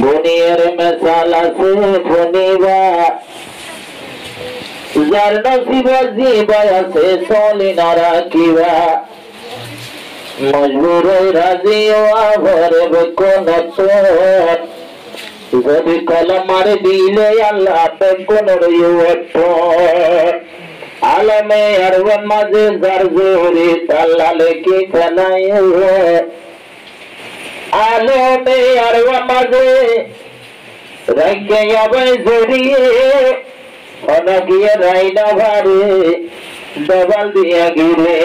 বুনিয়ার মেসাল আছে বনিবা যার নসিব জীবা আছে চলি না রাখিবা মজবুর রাজি ভরে কোন যদি কলমার দিলে আল্লাহ কোন আলমে আরওয়ান মাঝে যার জোরে আল্লাহ লেখি ফেলাই আলমে আরওয়ান মাঝে রাইকে আবাই জড়িয়ে অনগিয়ে রাইনা ভারে ডবল দিয়া গিরে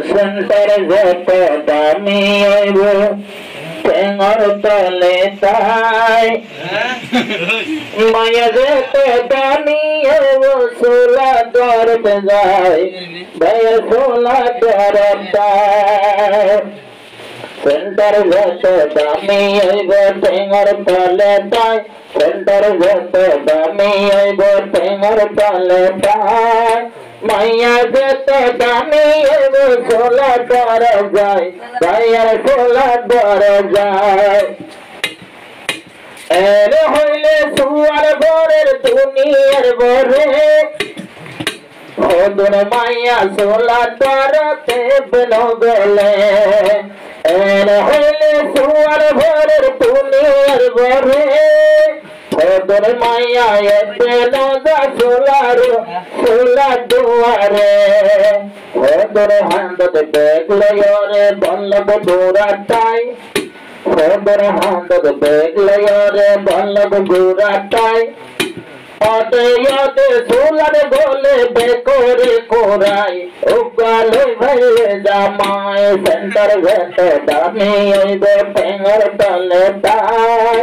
সেন্টার যত দামি হইব টেঙর তলে তাই মায়া যত দামি হইব সোলা দরবে যায় ভাইয়া সোলা দরবাই সেন্টার যত দামি হইব টেঙর তলে তাই সেন্টার যত দামি হইব টেঙর তলে তাই মাইয়া যত দামি হইব সোলা দর যায় ভাইয়া সোলা দর যায় এর হইলে সুয়ার ঘরের দুনিয়ার বরে ওদর মাইয়া সোলা দরতে বেলো গেলে এর হইলে সুয়ার ঘরের দুনিয়ার বরে ওদর মাইয়া বেলো যা সোলার সোলা দুয়ারে ওদর হান্দত দেখলে রে বল্লভ দৌড়াটাই ওদর হান্দত দেখলে রে বল্লভ দৌড়াটাই অতে অতে সোলার বলে বেকরে কোরাই উগালে ভাইলে জামাই সেন্টার ঘাট দামি আইব টেঙ্গর তলে তাই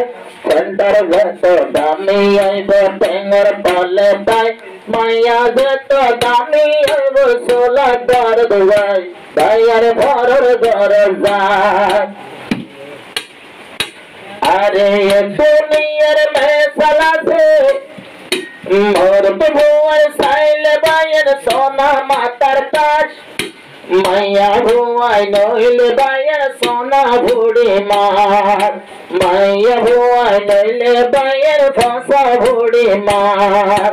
সেন্টার ঘাট দামি আইব টেঙ্গর তলে তাই মাইয়া যত দামি আইব সোলা দর দুয়াই ভাইয়ার ঘরের ঘর যায় আরে দুনিয়ার মেসালা সে মোর ভুয়ার সাইলে বাইয়ের সোনা মাতার কাশ মাইয়া ভুয়াই নইলে বাইয়ের সোনা ভুড়ি মার মাইয়া ভুয়াই নইলে বাইয়ের ফসা ভুড়ি মার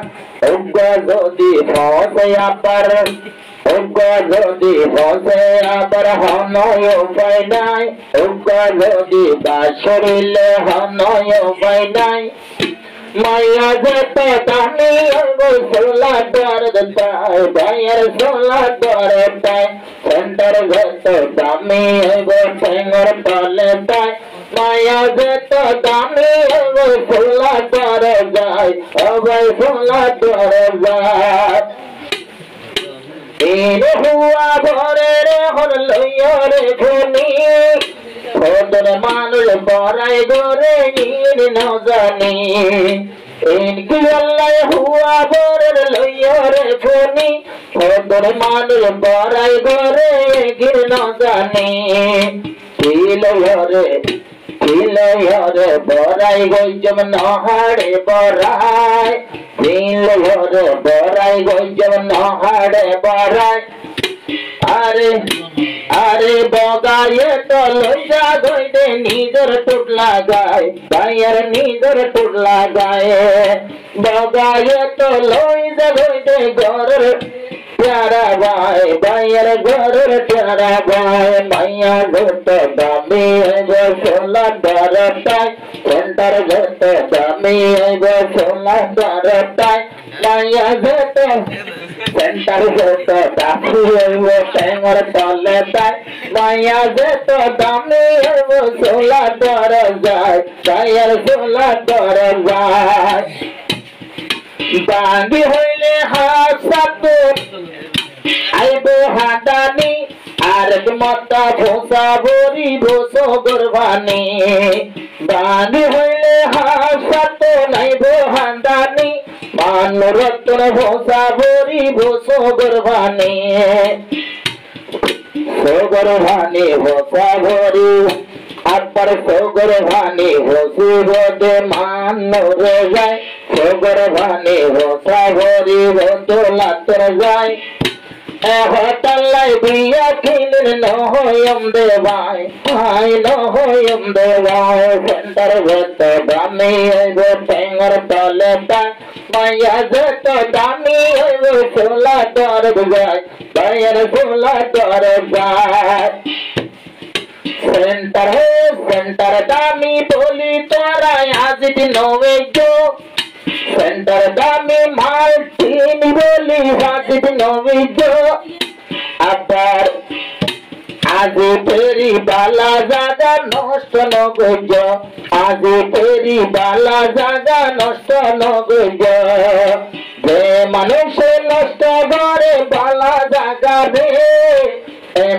উগ্র যদি ফসে আবার উগ্র যদি ফসে আবার হনয় উপায় নাই উগ্র যদি বাসরিলে হনয় উপায় নাই মাইয়া যত দামি হইব সোলা দরদ তাই ভাইয়ার সোলা দরদ তাই সেন্টার যত দামি হইব টেঙ্গর তলে তাই মাইয়া যত দামি হইব সোলা দরদ যায় ভাই সোলা দরদ যায় এর হুয়া ঘরের হল লইয়রে ঘুনি ওদর মানুষ বড়াই গরে নির নজানি ইনকি আল্লাহ হুয়া ঘরের লইয়রে ঘুনি ওদর মানুষ বড়াই গরে গির নজানি কিলয়রে বড়াই গইজম নহাড়ে বড়াই কিলয়রে বড়াই গইজম নহাড়ে বড়াই আরে আরে বগায়ে তো লইয়া গইদে নিজর টুটলা গায় ভাইয়ার নিজর টুটলা গায়ে বগায়ে তো লইয়া গইদে ঘরের प्यारा भाई भाइयर घर प्यारा भाई मैया घट दामी है सोला डरताई सेंटर घट दामी है सोला डरताई मैया घट सेंटर घट दामी है टेंगर तलेताई मैया घट दामी है सोला डर जाए भाइयर सोला डर जाए बांगी होइले हाथ सब आइबो हादानी आरग मता भोसा बोरी भोसो गुरबानी बांगी होइले हाथ सब नाइबो हादानी मानो रत्न भोसा बोरी भोसो गुरबानी सो गुरबानी भोसा बोरी আবার সগর ভানি হসি রোদে মানরে যায় সগর ভানি হসা ভরি বদলাতর যায় হতাল্লাই বিয়া কিলেন নহয়ম দেবাই আই নহয়ম দেবাই সেন্টার ভেত দামি হইব ঠেঙ্গর তলে তাই মাইয়া যেত দামি হইব সোলা দর যায় ভাইয়ের সোলা দর যায় সেন্টার দামি বলি তোরা আজ দিন সেন্টার দামি মাল চিনি বলি আজ দিন আবার আজ ফেরি বালা জাগা নষ্ট নগজ আজ ফেরি বালা জাগা নষ্ট নগজ যে মানুষে নষ্ট করে বালা জাগা রে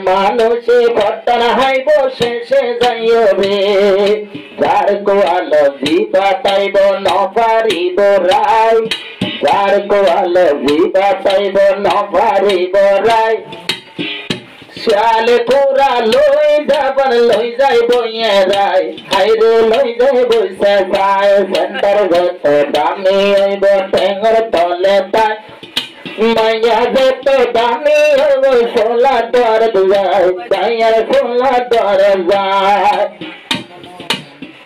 মানুষে ভট্টার হাইব শেষে যাইবে যার কোয়াল জিবা তাইব নপারিব রাই যার কোয়াল জিবা তাইব নপারিব রাই শালে পুরা লই যাবন লই যাই বইয়ে রাই হাইরে লই যাই বইসে যায় সেন্টার গত দামি হইব ঠেঙ্গর তলে তাই মাইয়া যেত দামি হইব সোলা দর যায় ভাইয়ার সোলা দর যায়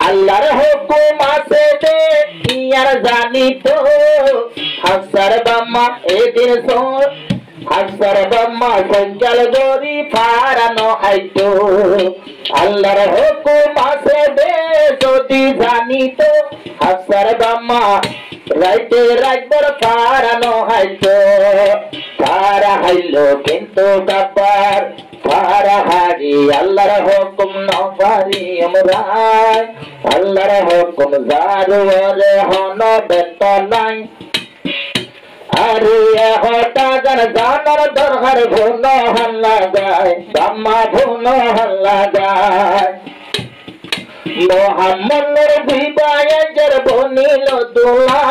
আল্লাহর হুকুম আছে দে ইয়ার জানি তো হাসার বাম্মা এদিন সোর হাসার বাম্মা সঞ্চাল গরি ফারানো হাইতো আল্লাহর হুকুম আছে দে যদি জানি তো হাসার বাম্মা রাইতে রাইতর ফারানো হাইতো ফারা হাইলো কিন্তু কাপার ফারা হারি আল্লাহর হুকুম নপারি আমরাই আল্লাহর হুকুম জারুরে হন বেতনাই আরে হটা গান জানার দরকার ভুল হল্লা গায় বাম্মা ভুল হল্লা গায় মোহাম্মদের বিবাহের বনিল দোলা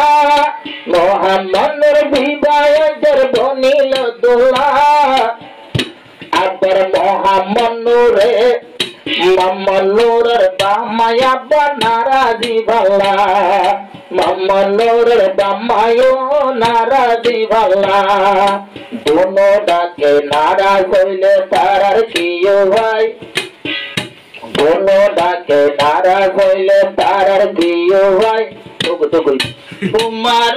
মোহাম্মদের বিবাহের বনিল দোলা আবার মোহাম্মদুরে মাম্মনুরের বামায়া নারাজি ভাল্লা মাম্মনুরের বামায়ো নারাজি ভাল্লা দোনো ডাকে নারাজ হইলে তারার কিও ভাই দোনো ডাকে নারাজ হইলে তারার কিও ভাই তোমার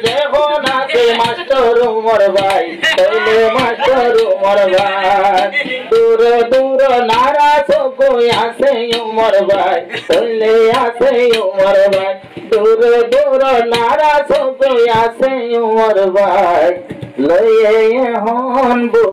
যখন আছে মাস্টার উমর ভাই তাইলে মাস্টার উমর ভাই দূর দূর নারাজ কই আছে উমর ভাই তাইলে আছে উমর ভাই দূর দূর নারাজ কই আছে উমর ভাই লয়ে হন